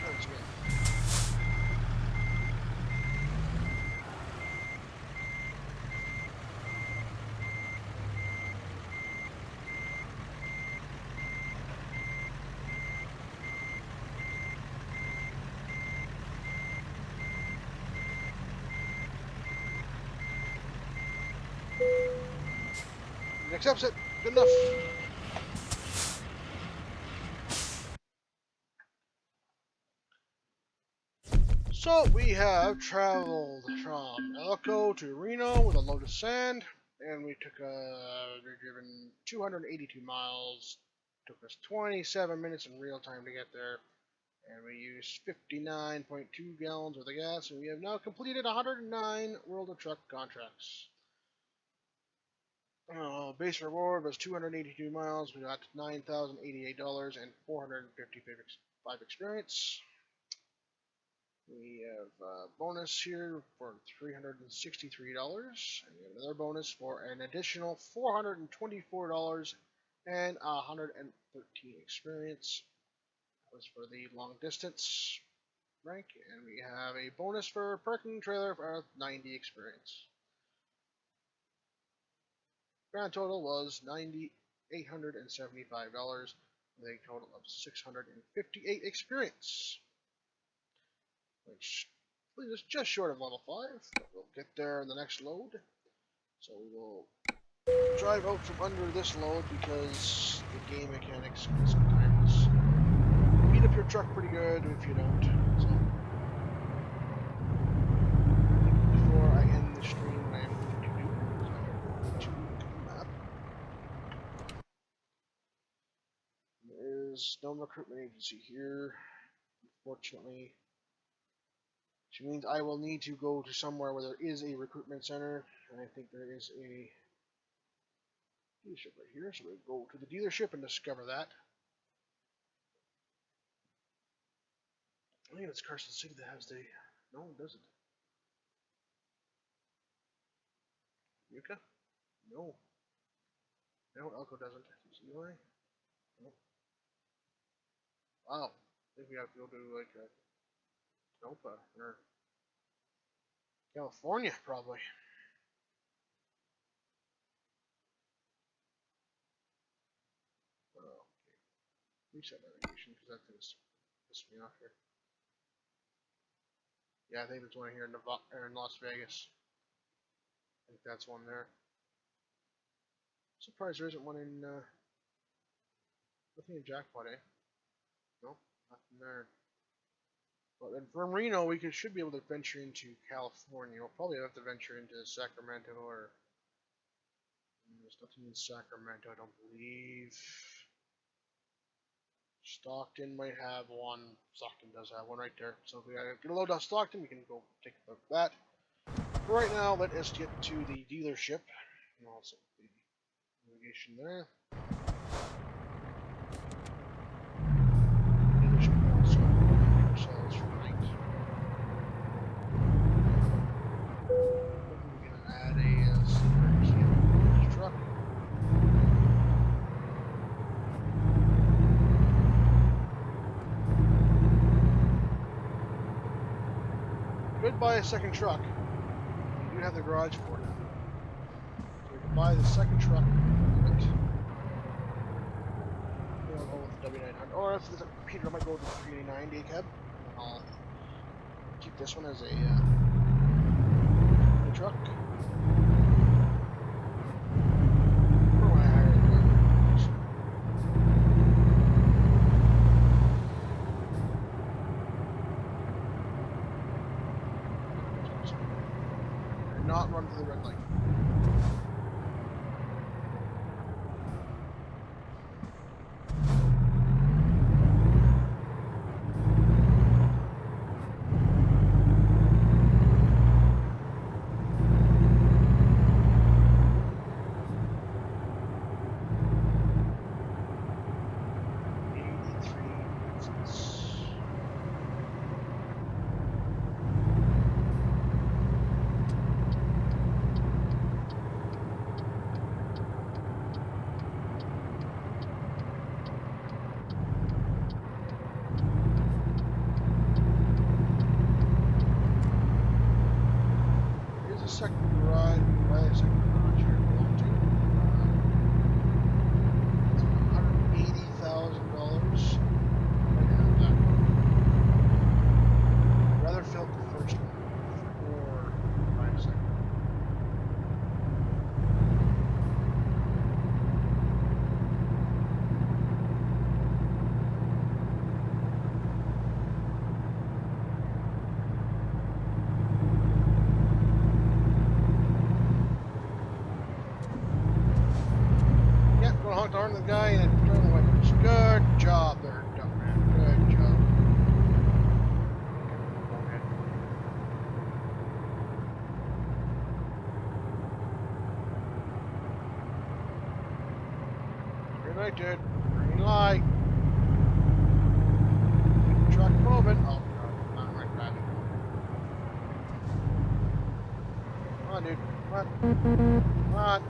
Turns me. Accepts it. Good enough. So we have traveled from Elko to Reno with a load of sand, and we took we've driven 282 miles. Took us 27 minutes in real time to get there, and we used 59.2 gallons worth of gas, and we have now completed 109 World of Truck contracts. Base reward was 282 miles. We got $9,088 and 455 experience. We have a bonus here for $363, and we have another bonus for an additional $424 and 113 experience. That was for the long distance rank, and we have a bonus for parking trailer for 90 experience. Grand total was $9,875 with a total of 658 experience, which leaves us just short of level 5, but we'll get there in the next load. So we will drive out from under this load because the game mechanics can sometimes beat up your truck pretty good if you don't. So before I end the stream, what I am going to do is I'm going to look at the map. There is no recruitment agency here, unfortunately. Which means I will need to go to somewhere where there is a recruitment center, and I think there is a dealership right here, so we'll go to the dealership and discover that. I think it's Carson City that has the... No, it doesn't. Yucca? No. No, Elko doesn't. Is Eli? No. Wow. I think we have to go to, like, Napa, or California, probably. Oh, okay. Reset navigation, because that thing's pissed me off here. Yeah, I think there's one here in Las Vegas. I think that's one there. Surprised there isn't one in, nothing in Jackpot, eh? No, nothing there. But then from Reno, we should be able to venture into California. We'll probably have to venture into Sacramento, or... There's nothing in Sacramento, I don't believe. Stockton might have one. Stockton does have one right there. So if we gotta get a load off Stockton, we can go take a look at that. But right now, let us get to the dealership. And also the navigation there. Dealership wants to ourselves for the night. We're gonna add a sleeper key to the truck. Could buy a second truck. You do have the garage for it. So we can buy the second truck. We'll go with the W900. Or if there's a computer, I might go with the 389 day cab. I'll keep this one as a truck. For my hired cars. And not run to the red light. second garage, buy a second garage here belong to. It's $180,000. Right now, I'd rather fill the first one before buy a second. Yeah, gonna honk the horn to the guy and turn the wipers. Good job there, Duckman. Good job. Go ahead. Green light, dude. Green light. Truck moving. Oh, God. Not right back. Come on, dude. Come on. Come on.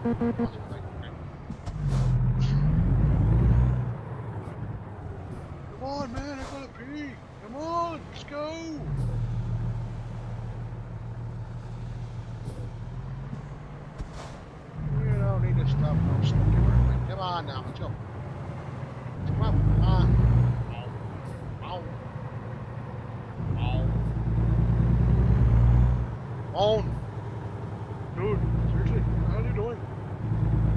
Come on, man. I gotta pee. Come on. Let's go. You don't need to stop. No smoking right away. Come on now. Let's go. Come on. Come on. Ow. Ow. Ow. On. Dude, seriously, what the hell are you doing?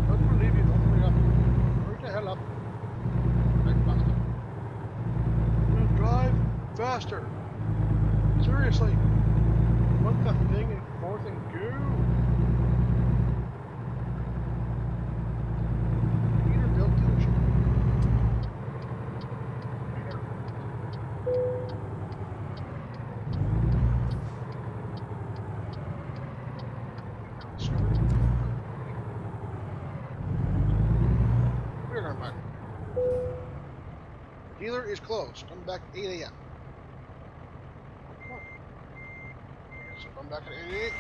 Don't believe you, don't hurry up. Hurry the hell up. Drive faster. Drive faster. Seriously. Put the thing in fourth and go. Peterbilt dealership. We're gonna find it. Dealer is closed. Come back at 8 a.m. Come on. So come back at 8 a.m.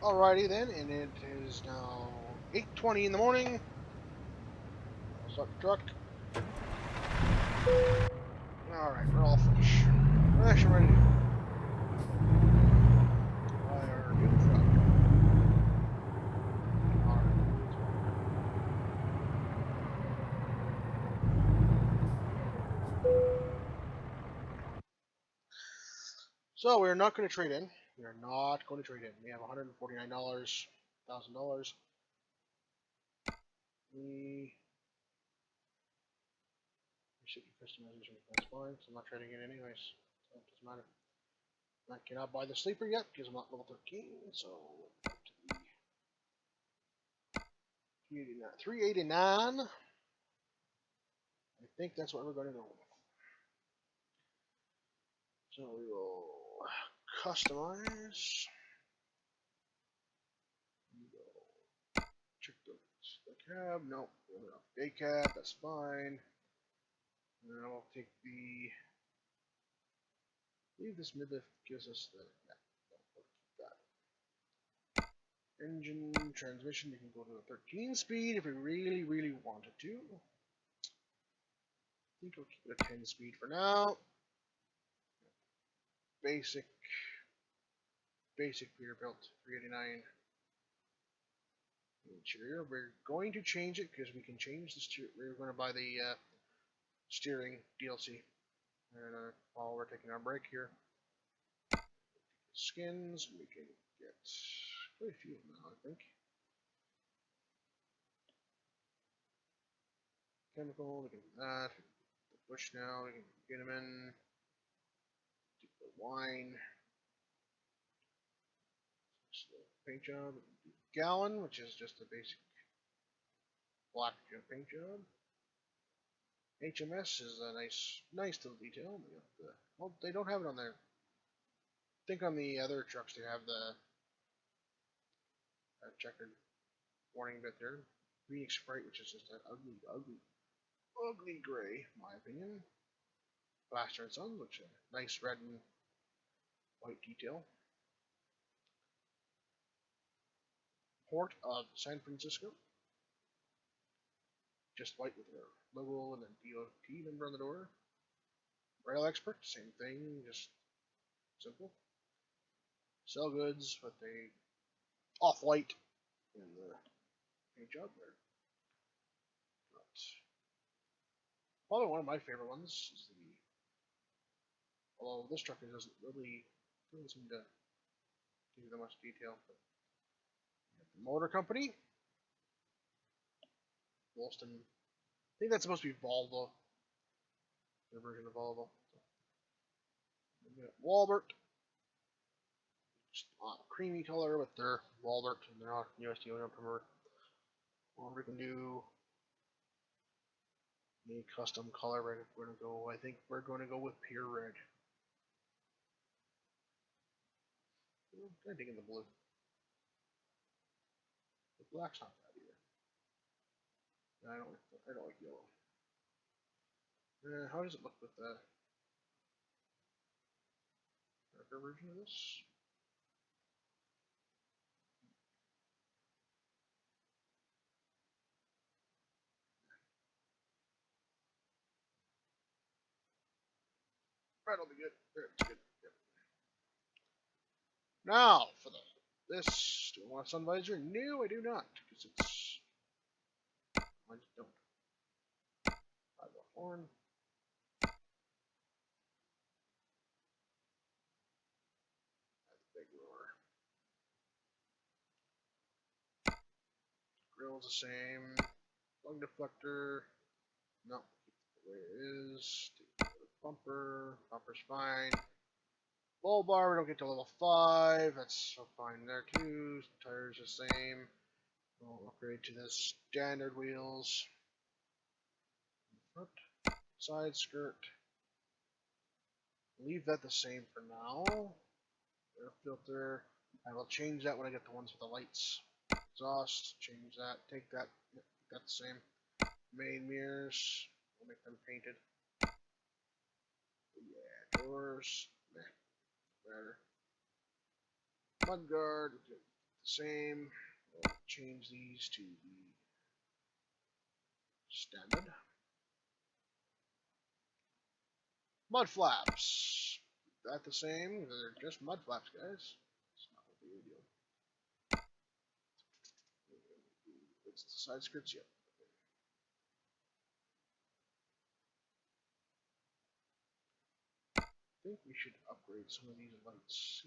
Alrighty then, and it is now 8:20 in the morning. I'll start the truck. Alright, we're all finished. Fresh and ready to go. Buy our new truck. Alright. So we're not going to trade in. We are not going to trade in. We have $149,000. We reset your customization. That's fine. So I'm not trading in anyways. So it doesn't matter. I cannot buy the sleeper yet because I'm not level 13. So 389. I think that's what we're going to go with. So we will customize. Check the cab. Nope. Day cab. That's fine. And then I'll take the. Leave this midlift gives us the. Yeah, we'll keep that. Engine, transmission. We can go to the 13 speed if we really, really wanted to. I think we'll keep it a 10 speed for now. Basic Peterbilt 389. Interior. We're going to change it because we can change the steer. We're going to buy the steering DLC. And while we're taking our break here, skins we can get quite a few now, I think. Chemical, we can do that. Bush now. We can get him in. Do the wine. Paint job. Gallon, which is just a basic black paint job. HMS is a nice little detail. Well, they don't have it on there. I think on the other trucks they have the checkered warning bit there. Phoenix Sprite, which is just an ugly gray, in my opinion. Blaster and Sons, which is a nice red and white detail. Port of San Francisco. Just white with their logo and then DOT number on the door. Rail Expert, same thing, just simple. Sell goods with a off-white in the paint job there. But probably one of my favorite ones is although this truck doesn't seem to give you that much detail. But the Motor Company, Wollston. I think that's supposed to be Volvo, the version of Volvo. So, Walbert, just creamy color with their Walbert and their USD number. Or we can do a custom color. We're gonna go. I think we're going to go with pure red. I'm digging the blue. The black's not bad either. I don't like yellow. How does it look with the darker version of this? Red'll be good. Red's good. Yep. Now for this. Do I want a sun visor? No, I do not, because it's. I just don't. I want horn. Big roar. Grill's the same. Lung deflector. No, keep it the way it is. Bumper. Bumper's fine. Bull bar, we don't get to level 5. That's fine there too. Tires the same. We'll upgrade to the standard wheels. Front. Side skirt. Leave that the same for now. Air filter. I will change that when I get the ones with the lights. Exhaust. Change that. Take that. Yep, that's the same. Main mirrors. We'll make them painted. Yeah, doors. Better. Mudguard. The same. We'll change these to the standard. Mud flaps. That the same? They're just mud flaps, guys. It's not a big deal. It's the side skirts, yep. I think we should upgrade some of these lights.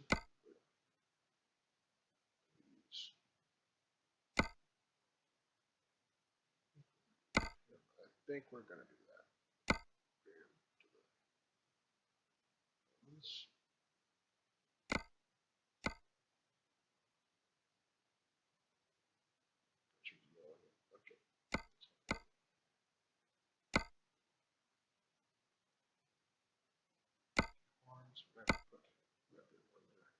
I think we're gonna do that. Okay. Horns. We're gonna put one there.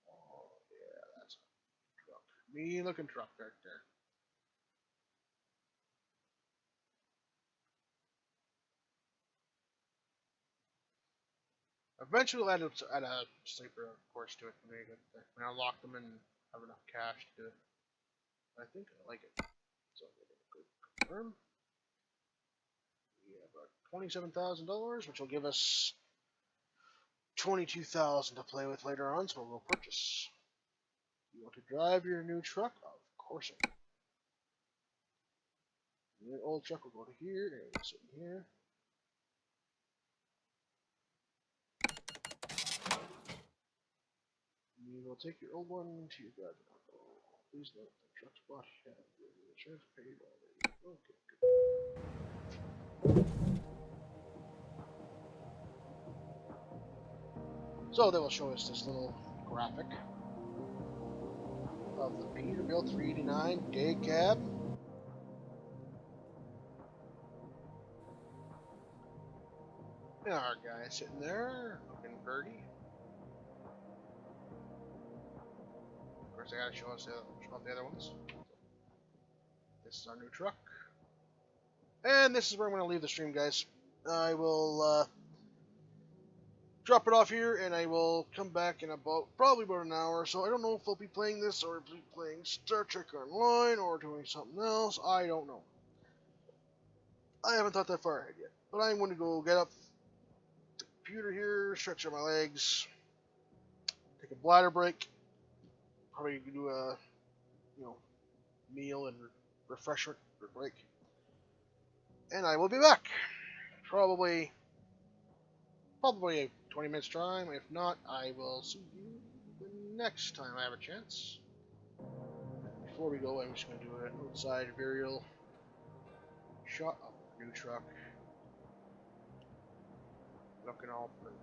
Oh yeah, that's a truck. Me looking truck right there. Eventually, we'll add a sleeper, of course, to it when I unlock them and have enough cash to do it. I think I like it. So I'm gonna confirm. We have $27,000, which will give us 22,000 to play with later on. So we'll purchase. You want to drive your new truck? Of course I do. Your old truck will go to here, and it'll sit in here. You will take your old one to your garage. please note the truck spot had the insurance paid already. Okay, good. So they will show us this little graphic of the Peterbilt 389 day cab. And our guy sitting there looking pretty. Of course, they gotta show us the other ones. This is our new truck. And this is where I'm going to leave the stream, guys. I will drop it off here, and I will come back in probably about an hour. So I don't know if I'll be playing this, or be playing Star Trek Online, or doing something else. I don't know. I haven't thought that far ahead yet. But I'm going to go get up the computer here, stretch out my legs, take a bladder break, probably do a meal and refreshment break, and I will be back. Probably 20 minutes time. If not, I will see you the next time I have a chance. Before we go, I'm just going to do an outside aerial shot of the new truck. Looking all pretty.